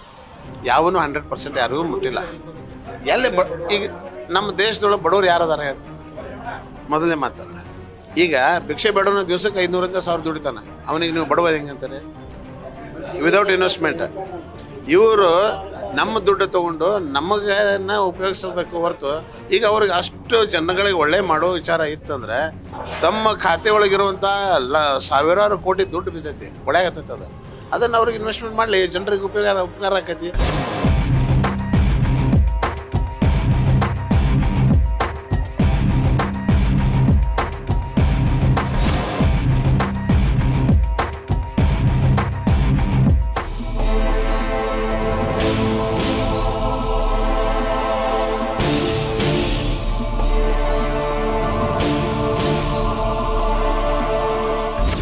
ಯಾವನು 100% ಯಾರಿಗೂ ಮುಟ್ಟಿಲ್ಲ. ಎಲ್ಲಿ ಈಗ ನಮ್ಮ ದೇಶದೊಳಗೆ ಬಡವ್ರು ಯಾರದಾರ ಹೇಳಿ ಮೊದಲನೇ ಮಾತು. ಈಗ ಭಿಕ್ಷೆ ಬೇಡೋನ ದಿವ್ಸಕ್ಕೆ 500ರಿಂದ 1000 ದುಡಿತಾನೆ, ಅವನಿಗೆ ನೀವು ಬಡವ ಹೆಂಗಂತಾರೆ? Without investment. ಇವರು ನಮ್ಮ ದುಡ್ಡು ತೊಗೊಂಡು ನಮಗನ್ನ ಉಪಯೋಗಿಸಬೇಕು ಹೊರತು, ಈಗ ಅವ್ರಿಗೆ ಅಷ್ಟು ಜನಗಳಿಗೆ ಒಳ್ಳೆ ಮಾಡೋ ವಿಚಾರ ಇತ್ತಂದ್ರೆ ತಮ್ಮ ಖಾತೆ ಒಳಗಿರುವಂಥ ಸಾವಿರಾರು ಕೋಟಿ ದುಡ್ಡು ಬಿದ್ದೈತಿ, ಒಳ್ಳೆಯಾಗತ್ತೈತೆ. ಅದನ್ನು ಅವ್ರಿಗೆ ಇನ್ವೆಸ್ಟ್ಮೆಂಟ್ ಮಾಡಲಿ, ಜನರಿಗೆ ಉಪಕಾರ ಆಕೈತಿ.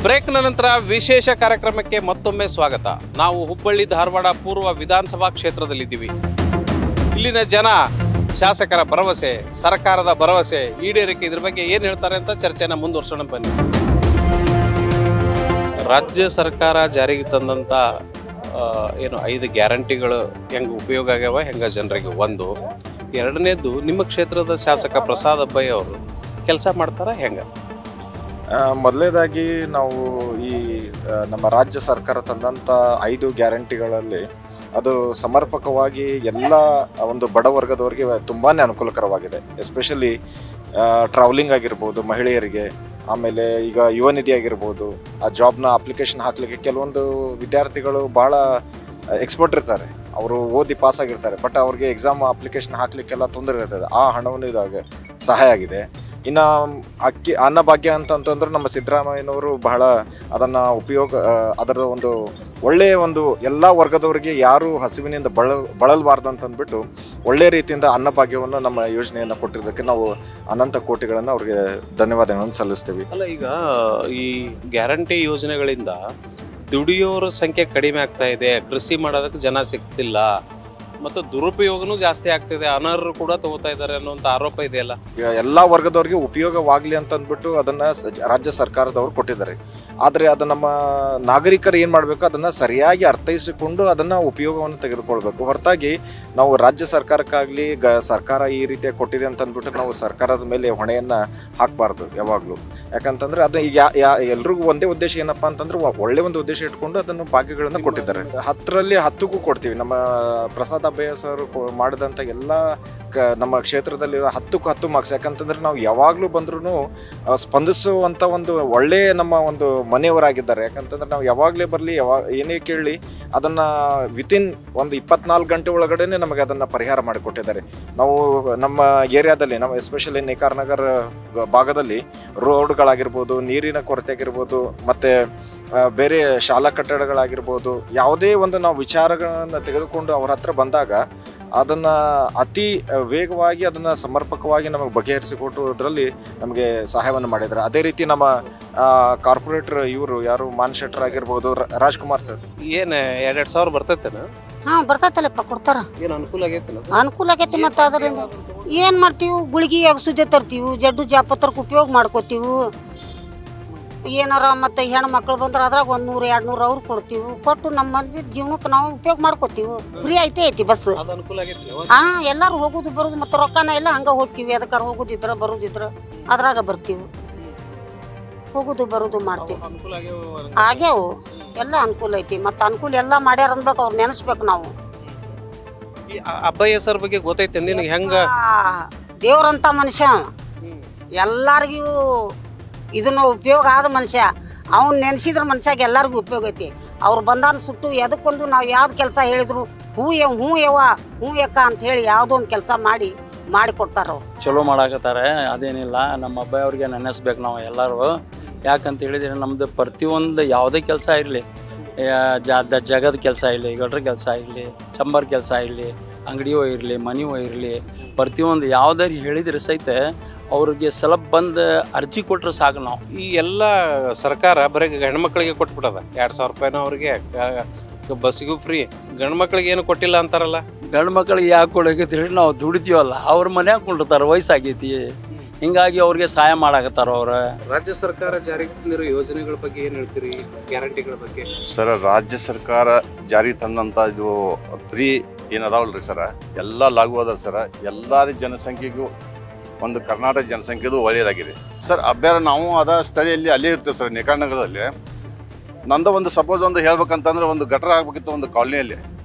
ಬ್ರೇಕ್ನ ನಂತರ ವಿಶೇಷ ಕಾರ್ಯಕ್ರಮಕ್ಕೆ ಮತ್ತೊಮ್ಮೆ ಸ್ವಾಗತ. ನಾವು ಹುಬ್ಬಳ್ಳಿ ಧಾರವಾಡ ಪೂರ್ವ ವಿಧಾನಸಭಾ ಕ್ಷೇತ್ರದಲ್ಲಿದ್ದೀವಿ. ಇಲ್ಲಿನ ಜನ ಶಾಸಕರ ಭರವಸೆ, ಸರ್ಕಾರದ ಭರವಸೆ ಈಡೇರಿಕೆ, ಇದ್ರ ಬಗ್ಗೆ ಏನು ಹೇಳ್ತಾರೆ ಅಂತ ಚರ್ಚೆನ ಮುಂದುವರ್ಸೋಣ ಬನ್ನಿ. ರಾಜ್ಯ ಸರ್ಕಾರ ಜಾರಿಗೆ ತಂದಂಥ 5 ಗ್ಯಾರಂಟಿಗಳು ಹೆಂಗೆ ಉಪಯೋಗ ಆಗ್ಯಾವ, ಹೆಂಗೆ ಜನರಿಗೆ ಒಂದು. ಎರಡನೇದು, ನಿಮ್ಮ ಕ್ಷೇತ್ರದ ಶಾಸಕ ಪ್ರಸಾದ್ ಅಬ್ಬಯ್ಯ ಅವರು ಕೆಲಸ ಮಾಡ್ತಾರ ಹೆಂಗೆ? ಮೊದಲನೇದಾಗಿ ನಾವು ಈ ನಮ್ಮ ರಾಜ್ಯ ಸರ್ಕಾರ ತಂದಂಥ 5 ಗ್ಯಾರಂಟಿಗಳಲ್ಲಿ ಅದು ಸಮರ್ಪಕವಾಗಿ ಎಲ್ಲ ಒಂದು ಬಡ ವರ್ಗದವರಿಗೆ ತುಂಬಾ ಅನುಕೂಲಕರವಾಗಿದೆ. ಎಸ್ಪೆಷಲಿ ಟ್ರಾವೆಲಿಂಗ್ ಆಗಿರ್ಬೋದು ಮಹಿಳೆಯರಿಗೆ, ಆಮೇಲೆ ಈಗ ಯುವ ನಿಧಿ ಆಗಿರ್ಬೋದು, ಆ ಜಾಬ್ನ ಅಪ್ಲಿಕೇಶನ್ ಹಾಕಲಿಕ್ಕೆ ಕೆಲವೊಂದು ವಿದ್ಯಾರ್ಥಿಗಳು ಭಾಳ ಎಕ್ಸ್ಪರ್ಟ್ ಇರ್ತಾರೆ, ಅವರು ಓದಿ ಪಾಸ್ ಆಗಿರ್ತಾರೆ, ಬಟ್ ಅವ್ರಿಗೆ ಎಕ್ಸಾಮ್ ಅಪ್ಲಿಕೇಶನ್ ಹಾಕಲಿಕ್ಕೆಲ್ಲ ತೊಂದರೆ ಇರ್ತದೆ. ಆ ಹಣವನ್ನು ಇದಾಗ ಸಹಾಯ ಆಗಿದೆ. ಇನ್ನು ಅನ್ನಭಾಗ್ಯ ಅಂತಂತಂದ್ರೆ ನಮ್ಮ ಸಿದ್ದರಾಮಯ್ಯನವರು ಬಹಳ ಅದನ್ನು ಅದರ ಒಂದು ಒಳ್ಳೆಯ ಒಂದು ಎಲ್ಲ ವರ್ಗದವರಿಗೆ ಯಾರು ಹಸಿವಿನಿಂದ ಬಳಲಬಾರ್ದು ಅಂತಂದ್ಬಿಟ್ಟು ಒಳ್ಳೆಯ ರೀತಿಯಿಂದ ಅನ್ನಭಾಗ್ಯವನ್ನು ನಮ್ಮ ಯೋಜನೆಯನ್ನು ಕೊಟ್ಟಿರೋದಕ್ಕೆ ನಾವು ಅನಂತ ಕೋಟಿಗಳನ್ನು ಅವ್ರಿಗೆ ಧನ್ಯವಾದಗಳನ್ನು ಸಲ್ಲಿಸ್ತೀವಿ. ಅಲ್ಲ, ಈಗ ಈ ಗ್ಯಾರಂಟಿ ಯೋಜನೆಗಳಿಂದ ದುಡಿಯೋರ ಸಂಖ್ಯೆ ಕಡಿಮೆ ಆಗ್ತಾ ಇದೆ, ಕೃಷಿ ಮಾಡೋದಕ್ಕೆ ಜನ ಸಿಗ್ತಿಲ್ಲ, ಮತ್ತು ದುರುಪಯೋಗನೂ ಜಾಸ್ತಿ ಆಗ್ತಿದೆ, ಅನರ್ಹರು ಕೂಡ ತಗೋತಾ ಇದ್ದಾರೆ ಅನ್ನೋಂಥ ಆರೋಪ ಇದೆಯಲ್ಲ. ಎಲ್ಲ ವರ್ಗದವ್ರಿಗೆ ಉಪಯೋಗವಾಗಲಿ ಅಂತ ಅಂದ್ಬಿಟ್ಟು ಅದನ್ನು ರಾಜ್ಯ ಸರ್ಕಾರದವರು ಕೊಟ್ಟಿದ್ದಾರೆ. ಆದರೆ ಅದು ನಮ್ಮ ನಾಗರಿಕರು ಏನು ಮಾಡಬೇಕು, ಅದನ್ನು ಸರಿಯಾಗಿ ಅರ್ಥೈಸಿಕೊಂಡು ಅದನ್ನು ಉಪಯೋಗವನ್ನು ತೆಗೆದುಕೊಳ್ಬೇಕು. ಹೊರತಾಗಿ ನಾವು ರಾಜ್ಯ ಸರ್ಕಾರಕ್ಕಾಗಲಿ ಸರ್ಕಾರ ಈ ರೀತಿಯಾಗಿ ಕೊಟ್ಟಿದೆ ಅಂತ ಅಂದ್ಬಿಟ್ಟು ನಾವು ಸರ್ಕಾರದ ಮೇಲೆ ಹೊಣೆಯನ್ನು ಹಾಕಬಾರ್ದು ಯಾವಾಗಲೂ. ಯಾಕಂತಂದರೆ ಅದು ಈಗ ಎಲ್ರಿಗೂ ಒಂದೇ ಉದ್ದೇಶ ಏನಪ್ಪ ಅಂತಂದ್ರೆ ಒಳ್ಳೆ ಒಂದು ಉದ್ದೇಶ ಇಟ್ಕೊಂಡು ಅದನ್ನು ಭಾಗ್ಯಗಳನ್ನು ಕೊಟ್ಟಿದ್ದಾರೆ. 10ರಲ್ಲಿ 10ಕ್ಕೂ ಕೊಡ್ತೀವಿ. ನಮ್ಮ ಪ್ರಸಾದ್ ಅಬ್ಬಯ್ಯ ಸರ್ ಮಾಡಿದಂಥ ಎಲ್ಲ ನಮ್ಮ ಕ್ಷೇತ್ರದಲ್ಲಿರೋ 10ಕ್ಕೂ 10 ಮಾರ್ಕ್ಸ್. ಯಾಕಂತಂದ್ರೆ ನಾವು ಯಾವಾಗಲೂ ಬಂದ್ರೂ ಸ್ಪಂದಿಸುವಂಥ ಒಂದು ಒಳ್ಳೆಯ ನಮ್ಮ ಒಂದು ಮನೆಯವರಾಗಿದ್ದಾರೆ. ಯಾಕಂತಂದ್ರೆ ನಾವು ಯಾವಾಗಲೇ ಬರಲಿ, ಏನೇ ಕೇಳಲಿ ಅದನ್ನು ವಿತಿನ್ ಒಂದು 24 ಗಂಟೆ ಒಳಗಡೆ ನಮಗೆ ಅದನ್ನು ಪರಿಹಾರ ಮಾಡಿಕೊಟ್ಟಿದ್ದಾರೆ. ನಾವು ನಮ್ಮ ಏರಿಯಾದಲ್ಲಿ, ನಮ್ಮ ಎಸ್ಪೆಷಲಿ ನೇಕಾರ ನಗರ ಭಾಗದಲ್ಲಿ ರೋಡ್ಗಳಾಗಿರ್ಬೋದು, ನೀರಿನ ಕೊರತೆ ಆಗಿರ್ಬೋದು, ಮತ್ತು ಬೇರೆ ಶಾಲಾ ಕಟ್ಟಡಗಳಾಗಿರ್ಬೋದು, ಯಾವುದೇ ಒಂದು ನಾವು ವಿಚಾರಗಳನ್ನು ತೆಗೆದುಕೊಂಡು ಅವ್ರ ಹತ್ರ ಬಂದಾಗ ಅದನ್ನು ಅತಿ ವೇಗವಾಗಿ ಅದನ್ನು ಸಮರ್ಪಕವಾಗಿ ನಮಗೆ ಬಗೆಹರಿಸಿಕೊಟ್ಟುವುದರಲ್ಲಿ ನಮಗೆ ಸಹಾಯವನ್ನು ಮಾಡಿದ್ದಾರೆ. ಅದೇ ರೀತಿ ನಮ್ಮ ಕಾರ್ಪೊರೇಟರ್ ಇವರು ಯಾರು ಮಾನ್ ಶೆಟ್ಟರ್ ಆಗಿರ್ಬೋದು, ರಾಜ್ಕುಮಾರ್ ಸರ್, ಏನು 2-2 ಸಾವಿರ ಬರ್ತೈತೇನ? ಹಾಂ ಬರ್ತೈತಲ್ಲಪ್ಪ, ಕೊಡ್ತಾರ. ಏನು ಅನುಕೂಲ ಆಗೈತೆ? ಅನುಕೂಲ ಆಗೈತಿ. ಮತ್ತು ಅದರಿಂದ ಏನು ಮಾಡ್ತೀವಿ, ಗುಳಿಗೆ ಅಗಸುದ್ದೆ ತರ್ತೀವಿ, ಜಡ್ಡು ಜಾಪತ್ರಕ್ಕೆ ಉಪಯೋಗ ಮಾಡ್ಕೋತೀವಿ. ಏನಾರ ಮತ್ತು ಹೆಣ್ಣು ಮಕ್ಳು ಬಂದ್ರೆ ಅದ್ರಾಗ 100 200 ಅವ್ರು ಕೊಡ್ತೀವಿ. ಕೊಟ್ಟು ನಮ್ಮ ಮಂದಿ ಜೀವನಕ್ಕೆ ನಾವು ಉಪಯೋಗ ಮಾಡ್ಕೋತೀವಿ. ಫ್ರೀ ಐತಿ ಬಸ್. ಹಾಂ, ಎಲ್ಲರೂ ಹೋಗೋದು ಬರೋದು ಮತ್ತು ರೊಕ್ಕನ ಎಲ್ಲ ಹಂಗೆ ಹೋಗ್ತೀವಿ. ಅದಕ್ಕಾರ ಹೋಗೋದಿದ್ರೆ ಬರೋದಿದ್ರೆ ಅದ್ರಾಗ ಬರ್ತೀವಿ. ಹೋಗೋದು ಬರೋದು ಮಾಡ್ತೀವಿ. ಆಗ್ಯಾವು ಎಲ್ಲ ಅನುಕೂಲ ಐತಿ. ಮತ್ತು ಅನುಕೂಲ ಎಲ್ಲ ಮಾಡ್ಯಾರ ಅನ್ಬೇಕು, ಅವ್ರು ನೆನೆಸ್ಬೇಕು ನಾವು. ಅಬ್ಬಯ್ಯ ಸರ್ ಬಗ್ಗೆ ಗೊತ್ತೈತೆ ನಿನಗೆ ಹೆಂಗ? ದೇವ್ರಂತ ಮನುಷ್ಯ, ಎಲ್ಲರಿಗೂ ಇದನ್ನು ಉಪಯೋಗ ಆದ ಮನುಷ್ಯ. ಅವ್ನು ನೆನೆಸಿದ್ರೆ ಮನುಷ್ಯಾಗ ಎಲ್ಲರಿಗೂ ಉಪಯೋಗ ಐತಿ. ಅವ್ರು ಬಂದಾನ ಸುಟ್ಟು ಎದಕ್ಕೊಂದು ನಾವು ಯಾವ್ದು ಕೆಲಸ ಹೇಳಿದ್ರು ಹ್ಞೂ ಯವ್ವ ಹ್ಞೂ ಯಕ್ಕ ಅಂತ ಹೇಳಿ ಯಾವುದೋ ಒಂದು ಕೆಲಸ ಮಾಡಿ ಕೊಡ್ತಾರ ಅವ್ರು. ಚಲೋ ಮಾಡಾಕತ್ತಾರೆ, ಅದೇನಿಲ್ಲ. ನಮ್ಮ ಅಬ್ಬಾಯಿ ಅವ್ರಿಗೆ ನೆನೆಸ್ಬೇಕು ನಾವು ಎಲ್ಲರೂ. ಯಾಕಂತ ಹೇಳಿದರೆ ನಮ್ಮದು ಪ್ರತಿಯೊಂದು ಯಾವುದೇ ಕೆಲಸ ಇರಲಿ, ಜಗದ ಕೆಲಸ ಇರಲಿ, ಗಟ್ರ ಕೆಲಸ ಇರಲಿ, ಚಂಬರ್ ಕೆಲಸ ಇರಲಿ, ಅಂಗಡಿಯೋ ಇರಲಿ, ಮನೆಯೋ ಇರಲಿ, ಪ್ರತಿಯೊಂದು ಯಾವುದಾರು ಹೇಳಿದ್ರೆ ಸಹಿತ ಅವ್ರಿಗೆ ಸ್ವಲ್ಪ ಬಂದು ಅರ್ಜಿ ಕೊಟ್ಟರೆ ಸಾಕು ನಾವು. ಈ ಎಲ್ಲ ಸರ್ಕಾರ ಬರೀ ಹೆಣ್ಮಕ್ಳಿಗೆ ಕೊಟ್ಬಿಟ್ಟದ 2,000 ರೂಪಾಯಿನ ಅವ್ರಿಗೆ ಬಸ್ಸಿಗೂ ಫ್ರೀ. ಗಂಡು ಮಕ್ಳಿಗೆ ಏನು ಕೊಟ್ಟಿಲ್ಲ ಅಂತಾರಲ್ಲ? ಗಂಡು ಮಕ್ಳಿಗೆ ಯಾಕೆ ಕೊಡಕತ್ತೀರಿ? ನಾವು ದುಡಿತೀವಲ್ಲ, ಅವ್ರ ಮನ್ಯಾಗ ಕೊಂಡಿರ್ತಾರೆ, ವಯಸ್ಸಾಗೈತಿ, ಹಿಂಗಾಗಿ ಅವ್ರಿಗೆ ಸಹಾಯ ಮಾಡಾಕತ್ತಾರ ಅವ್ರ. ರಾಜ್ಯ ಸರ್ಕಾರ ಜಾರಿಗೆ ತಂದಿರೋ ಯೋಜನೆಗಳ ಬಗ್ಗೆ ಏನು ಹೇಳ್ತೀರಿ? ಗ್ಯಾರಂಟಿಗಳ ಬಗ್ಗೆ ಸರ್, ರಾಜ್ಯ ಸರ್ಕಾರ ಜಾರಿ ತಂದಂಥ ಇದು ಫ್ರೀ ಏನದಾವಲ್ರಿ ಸರ, ಎಲ್ಲ ಲಾಗು ಅದ ಸರ. ಎಲ್ಲರ ಜನಸಂಖ್ಯೆಗೂ ಒಂದು ಕರ್ನಾಟಕ ಜನಸಂಖ್ಯೆದು ಒಳ್ಳೆಯದಾಗಿದೆ ಸರ್. ಅಭ್ಯಾರ ನಾವು ಅದ ಸ್ಥಳೀಯಲ್ಲಿ ಅಲ್ಲೇ ಇರ್ತೇವೆ ಸರ್, ನೇಕಾನಗರದಲ್ಲಿ. ನಂದು ಒಂದು ಸಪೋಸ್ ಒಂದು ಹೇಳ್ಬೇಕಂತಂದ್ರೆ ಒಂದು ಗಟ್ರ ಆಗ್ಬೇಕಿತ್ತು ಒಂದು ಕಾಲನಿಯಲ್ಲಿ.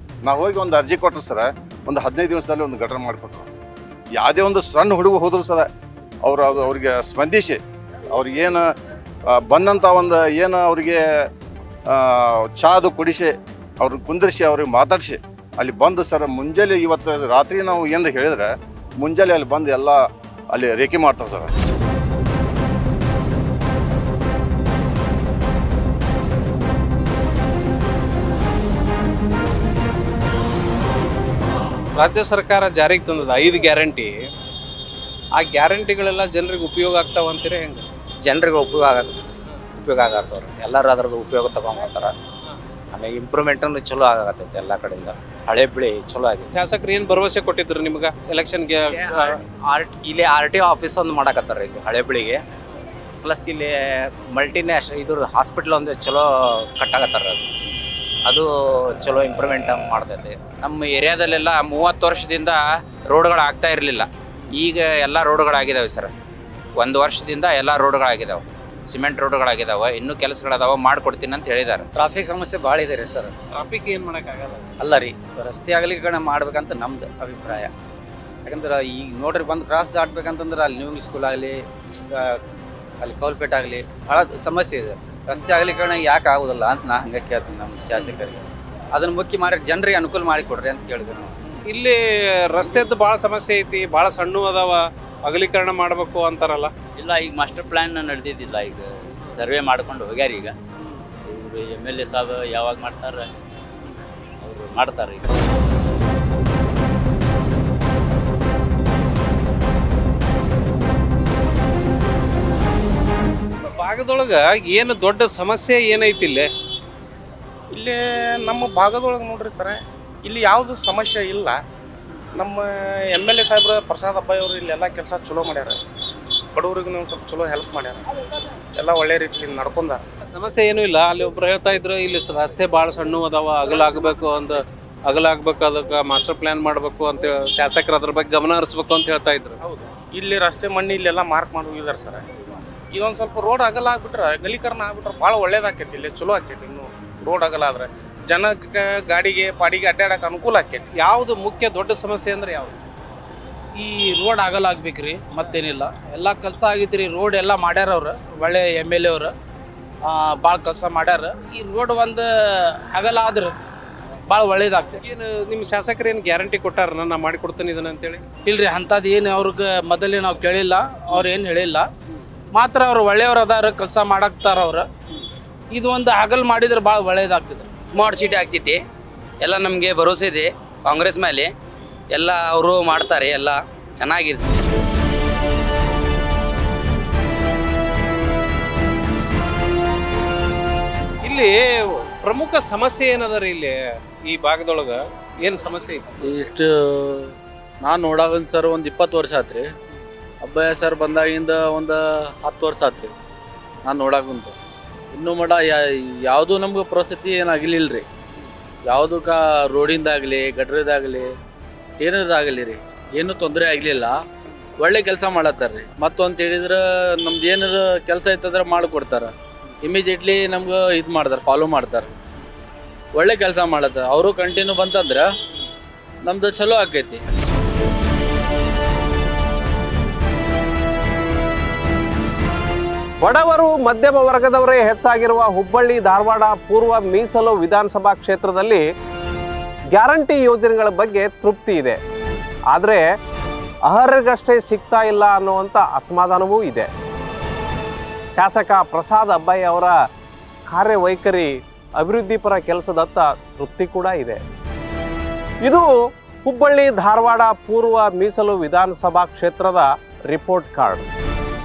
ನಾವು ಹೋಗಿ ಒಂದು ಅರ್ಜಿ ಕೊಟ್ಟರು ಸರ, ಒಂದು 15 ದಿವಸದಲ್ಲಿ ಒಂದು ಗಟ್ರ ಮಾಡಿಕೊಟ್ರು. ಯಾವುದೇ ಒಂದು ಸಣ್ಣ ಹುಡುಗ ಹೋದ್ರು ಸರ, ಅವ್ರಿಗೆ ಸ್ಪಂದಿಸಿ ಅವ್ರಿಗೇನು ಬಂದಂಥ ಒಂದು ಏನು ಅವ್ರಿಗೆ ಚಾದು ಕುಡಿಸಿ ಅವ್ರನ್ನ ಕುಂದಿರಿಸಿ ಅವ್ರಿಗೆ ಮಾತಾಡಿಸಿ ಅಲ್ಲಿ ಬಂದು ಸರ್, ಮುಂಜಾನೆ ಇವತ್ತು ರಾತ್ರಿ ನಾವು ಏನು ಹೇಳಿದ್ರೆ ಮುಂಜಾನೆ ಅಲ್ಲಿ ಬಂದು ಎಲ್ಲ ಅಲ್ಲಿ ರೇಖೆ ಮಾಡ್ತಾರೆ ಸರ್. ರಾಜ್ಯ ಸರ್ಕಾರ ಜಾರಿಗೆ ತಂದದ 5 ಗ್ಯಾರಂಟಿ. ಆ ಗ್ಯಾರಂಟಿಗಳೆಲ್ಲ ಜನರಿಗೆ ಉಪಯೋಗ ಆಗ್ತಾವ ಅಂತೀರ ಹೆಂಗೆ? ಜನರಿಗೆ ಉಪಯೋಗ ಆಗತ್ತವ್ರು ಎಲ್ಲರೂ ಅದ್ರದ್ದು ಉಪಯೋಗ ತಗೊಂಡ್ಬರ್ತಾರೆ. ಆಮೇಲೆ ಇಂಪ್ರೂವ್ಮೆಂಟನ್ನು ಚಲೋ ಆಗತ್ತೈತೆ ಎಲ್ಲ ಕಡೆಯಿಂದ. ಹಳೆ ಬೆಳೆ ಚಲೋ ಆಗಿದೆ. ಶಾಸಕರು ಏನು ಭರವಸೆ ಕೊಟ್ಟಿದ್ರು ನಿಮ್ಗೆ ಎಲೆಕ್ಷನ್ಗೆ? ಇಲ್ಲಿ RTO ಆಫೀಸ್ ಒಂದು ಮಾಡಕತ್ತಾರ ಇಲ್ಲಿ ಹಳೆ ಬೆಳಿಗ್ಗೆ. ಪ್ಲಸ್ ಇಲ್ಲಿ ಇದ್ರ ಹಾಸ್ಪಿಟ್ಲ್ ಒಂದು ಚಲೋ ಕಟ್ಟಾಕತ್ತಾರ. ಅದು ಚಲೋ ಇಂಪ್ರೂವ್ಮೆಂಟ್ ಮಾಡ್ತೈತೆ. ನಮ್ಮ ಏರಿಯಾದಲ್ಲೆಲ್ಲ 30 ವರ್ಷದಿಂದ ರೋಡ್ಗಳು ಆಗ್ತಾ ಇರಲಿಲ್ಲ. ಈಗ ಎಲ್ಲ ರೋಡ್ಗಳಾಗಿದ್ದಾವೆ ಸರ್. 1 ವರ್ಷದಿಂದ ಎಲ್ಲ ರೋಡ್ಗಳಾಗಿದ್ದಾವೆ, ಸಿಮೆಂಟ್ ರೋಡ್ಗಳಾಗಿದ್ದಾವೆ. ಇನ್ನೂ ಕೆಲಸಗಳದಾವ, ಮಾಡಿಕೊಡ್ತೀನಿ ಅಂತ ಹೇಳಿದ್ದಾರೆ. ಟ್ರಾಫಿಕ್ ಸಮಸ್ಯೆ ಭಾಳ ಇದೆ ರೀ ಸರ್. ಟ್ರಾಫಿಕ್ ಏನು ಮಾಡೋಕ್ಕಾಗಲ್ಲ ಅಲ್ಲ ರೀ, ರಸ್ತೆ ಅಗಲೀಕರಣ ಮಾಡ್ಬೇಕಂತ ನಮ್ದು ಅಭಿಪ್ರಾಯ. ಯಾಕಂದ್ರೆ ಈಗ ನೋಡ್ರಿ, ಬಂದು ಕ್ರಾಸ್ ದಾಟ್ಬೇಕಂತಂದ್ರೆ ಅಲ್ಲಿ ನ್ಯೂ ಸ್ಕೂಲ್ ಆಗಲಿ, ಅಲ್ಲಿ ಕೌಲ್ಪೇಟ್ ಆಗಲಿ ಭಾಳ ಸಮಸ್ಯೆ ಇದೆ. ರಸ್ತೆ ಅಗಲೀಕರಣ ಯಾಕೆ ಆಗೋದಿಲ್ಲ ಅಂತ ನಾ ಹಂಗೆ ಕೇಳ್ತೀನಿ ನಮ್ಮ ಶಾಸಕರಿಗೆ. ಅದನ್ನು ಮುಖ್ಯ ಮಾಡಿ ಜನರಿಗೆ ಅನುಕೂಲ ಮಾಡಿಕೊಡ್ರಿ ಅಂತ ಕೇಳಿದ್ರು ನಾವು. ಇಲ್ಲಿ ರಸ್ತೆದ್ದು ಭಾಳ ಸಮಸ್ಯೆ ಐತಿ, ಭಾಳ ಸಣ್ಣ ಅದಾವ, ಅಗಲೀಕರಣ ಮಾಡಬೇಕು ಅಂತಾರಲ್ಲ? ಇಲ್ಲ, ಈಗ ಮಾಸ್ಟರ್ ಪ್ಲ್ಯಾನ್ ನಡೆದಿದ್ದಿಲ್ಲ. ಈಗ ಸರ್ವೆ ಮಾಡ್ಕೊಂಡು ಹೋಗ್ಯಾರ. ಈಗ ಇವರು MLA ಸಾಬ್ ಯಾವಾಗ ಮಾಡ್ತಾರೆ ಅವರು ಮಾಡ್ತಾರೆ. ಈಗ ಭಾಗದೊಳಗೆ ಏನು ದೊಡ್ಡ ಸಮಸ್ಯೆ ಏನೈತಿ ಇಲ್ಲಿ ನಮ್ಮ ಭಾಗದೊಳಗೆ ನೋಡ್ರಿ ಸರ, ಇಲ್ಲಿ ಯಾವುದು ಸಮಸ್ಯೆ ಇಲ್ಲ. ನಮ್ಮ MLA ಸಾಹೇಬ್ರ ಪ್ರಸಾದ್ ಅಬ್ಬಾಯಿ ಅವರು ಇಲ್ಲೆಲ್ಲ ಕೆಲಸ ಚಲೋ ಮಾಡ್ಯಾರ. ಬಡವರಿಗೆ ಒಂದು ಸ್ವಲ್ಪ ಚಲೋ ಹೆಲ್ಪ್ ಮಾಡ್ಯಾರ. ಎಲ್ಲ ಒಳ್ಳೆ ರೀತಿಯಲ್ಲಿ ನಡ್ಕೊಂಡ. ಸಮಸ್ಯೆ ಏನೂ ಇಲ್ಲ. ಅಲ್ಲಿ ಒಬ್ರು ಹೇಳ್ತಾ ಇದ್ರು, ಇಲ್ಲಿ ರಸ್ತೆ ಭಾಳ ಸಣ್ಣ ಅದಾವ, ಅಗಲ ಆಗ್ಬೇಕು, ಅದಕ್ಕೆ ಮಾಸ್ಟರ್ ಪ್ಲಾನ್ ಮಾಡಬೇಕು ಅಂತ ಶಾಸಕರು ಅದ್ರ ಬಗ್ಗೆ ಗಮನ ಹರಿಸ್ಬೇಕು ಅಂತ ಹೇಳ್ತಾ ಇದ್ರು. ಹೌದು, ಇಲ್ಲಿ ರಸ್ತೆ ಮಣ್ಣು ಇಲ್ಲೆಲ್ಲ ಮಾರ್ಕ್ ಮಾಡಿ ಹೋಗಿದ್ದಾರೆ ಸರ್. ಇದೊಂದು ಸ್ವಲ್ಪ ರೋಡ್ ಅಗಲ ಆಗ್ಬಿಟ್ರೆ, ಅಗಲೀಕರಣ ಆಗ್ಬಿಟ್ರೆ ಭಾಳ ಒಳ್ಳೇದಾಕೈತಿ. ಇಲ್ಲಿ ಚಲೋ ಆಕೈತಿ. ಇನ್ನು ರೋಡ್ ಅಗಲ ಆದ್ರೆ ಜನಕ್ಕೆ ಗಾಡಿಗೆ ಪಾಡಿಗೆ ಅಡ್ಡಾಡಕ್ಕೆ ಅನುಕೂಲ ಆಕೈತಿ. ಯಾವುದು ಮುಖ್ಯ ದೊಡ್ಡ ಸಮಸ್ಯೆ ಅಂದ್ರೆ ಯಾವುದು? ಈ ರೋಡ್ ಆಗಲ್ಲ ಆಗ್ಬೇಕ್ರಿ, ಮತ್ತೇನಿಲ್ಲ. ಎಲ್ಲ ಕೆಲಸ ಆಗೈತಿ ರೀ. ರೋಡ್ ಎಲ್ಲ ಮಾಡ್ಯಾರ ಅವ್ರು, ಒಳ್ಳೆ MLA ಅವರು ಭಾಳ ಕೆಲಸ ಮಾಡ್ಯಾರ. ಈ ರೋಡ್ ಒಂದು ಅಗಲ ಆದ್ರೆ ಭಾಳ ಒಳ್ಳೇದಾಗ್ತದೆ. ಏನು ನಿಮ್ಮ ಶಾಸಕರು ಏನು ಗ್ಯಾರಂಟಿ ಕೊಟ್ಟಾರ, ನಾನು ಮಾಡಿಕೊಡ್ತೀನಿ ಇದನ್ನ ಅಂತೇಳಿ? ಇಲ್ರಿ, ಅಂಥದ್ದು ಏನು ಅವ್ರಿಗೆ ಮೊದಲೇ ನಾವು ಕೇಳಿಲ್ಲ, ಅವ್ರು ಏನು ಹೇಳಿಲ್ಲ. ಮಾತ್ರ ಅವ್ರು ಒಳ್ಳೆಯವ್ರು ಅದಾರ, ಕೆಲಸ ಮಾಡಾಕ್ತಾರ ಅವ್ರು. ಇದು ಒಂದು ಹಗಲ್ ಮಾಡಿದ್ರೆ ಭಾಳ ಒಳ್ಳೇದಾಗ್ತದೆ. ಸ್ಮಾರ್ಟ್ ಸಿಟಿ ಆಗ್ತೈತಿ. ಎಲ್ಲ ನಮಗೆ ಭರವಸೆ ಇದೆ ಕಾಂಗ್ರೆಸ್ ಮೇಲೆ. ಎಲ್ಲ ಅವರು ಮಾಡ್ತಾರೆ, ಎಲ್ಲ ಚೆನ್ನಾಗಿದೆ. ಇಲ್ಲಿ ಪ್ರಮುಖ ಸಮಸ್ಯೆ ಏನದ ರೀ ಇಲ್ಲಿ ಈ ಭಾಗದೊಳಗೆ? ಏನು ಸಮಸ್ಯೆ ಐತಿ? ಇಷ್ಟು ನಾನು ನೋಡಾಗಂತ ಸರ್ ಒಂದು 20 ವರ್ಷ ಆತ್ರಿ. ಅಬ್ಬಯ್ಯ ಸರ್ ಬಂದಾಗಿಂದ ಒಂದು 10 ವರ್ಷ ಆತ್ರಿ ನಾನು ನೋಡಾಕಂತ. ಇನ್ನೂ ಮಡ ಯಾವುದೂ ನಮ್ಗೆ ಪರಿಸ್ಥಿತಿ ಏನಾಗಲಿಲ್ಲ ರೀ. ಯಾವುದಕ್ಕೆ ರೋಡಿಂದಾಗಲಿ ಗಟ್ರದಾಗಲಿ ಏನದಾಗಲಿ ರೀ ಏನೂ ತೊಂದರೆ ಆಗಲಿಲ್ಲ. ಒಳ್ಳೆ ಕೆಲಸ ಮಾಡತ್ತಾರ ರೀ. ಮತ್ತೊಂದು ಹೇಳಿದ್ರೆ ನಮ್ದು ಏನಾರು ಕೆಲಸ ಇತ್ತಂದ್ರೆ ಮಾಡಿಕೊಡ್ತಾರೆ. ಇಮಿಡಿಯೇಟ್ಲಿ ನಮ್ಗೆ ಇದು ಮಾಡ್ತಾರೆ, ಫಾಲೋ ಮಾಡ್ತಾರೆ. ಒಳ್ಳೆ ಕೆಲಸ ಮಾಡತ್ತಾರೆ. ಅವರು ಕಂಟಿನ್ಯೂ ಬಂತಂದ್ರೆ ನಮ್ದು ಚಲೋ ಆಕೈತಿ. ಬಡವರು ಮಧ್ಯಮ ವರ್ಗದವರೇ ಹೆಚ್ಚಾಗಿರುವ ಹುಬ್ಬಳ್ಳಿ ಧಾರವಾಡ ಪೂರ್ವ ಮೀಸಲು ವಿಧಾನಸಭಾ ಕ್ಷೇತ್ರದಲ್ಲಿ ಗ್ಯಾರಂಟಿ ಯೋಜನೆಗಳ ಬಗ್ಗೆ ತೃಪ್ತಿ ಇದೆ. ಆದರೆ ಅರ್ಹರಿಗಷ್ಟೇ ಸಿಗ್ತಾ ಇಲ್ಲ ಅನ್ನುವಂಥ ಅಸಮಾಧಾನವೂ ಇದೆ. ಶಾಸಕ ಪ್ರಸಾದ್ ಅಬ್ಬಯ್ಯ ಅವರ ಕಾರ್ಯವೈಖರಿ ಅಭಿವೃದ್ಧಿಪರ ಕೆಲಸದತ್ತ ತೃಪ್ತಿ ಕೂಡ ಇದೆ. ಇದು ಹುಬ್ಬಳ್ಳಿ ಧಾರವಾಡ ಪೂರ್ವ ಮೀಸಲು ವಿಧಾನಸಭಾ ಕ್ಷೇತ್ರದ ರಿಪೋರ್ಟ್ ಕಾರ್ಡ್.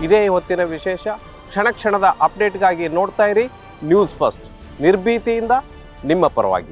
ಇದೇ ಇವತ್ತಿನ ವಿಶೇಷ. ಕ್ಷಣ ಕ್ಷಣದ ಅಪ್ಡೇಟ್ಗಾಗಿ ನೋಡ್ತಾ ಇರಿ ನ್ಯೂಸ್ ಫಸ್ಟ್, ನಿರ್ಭೀತಿಯಿಂದ ನಿಮ್ಮ ಪರವಾಗಿ.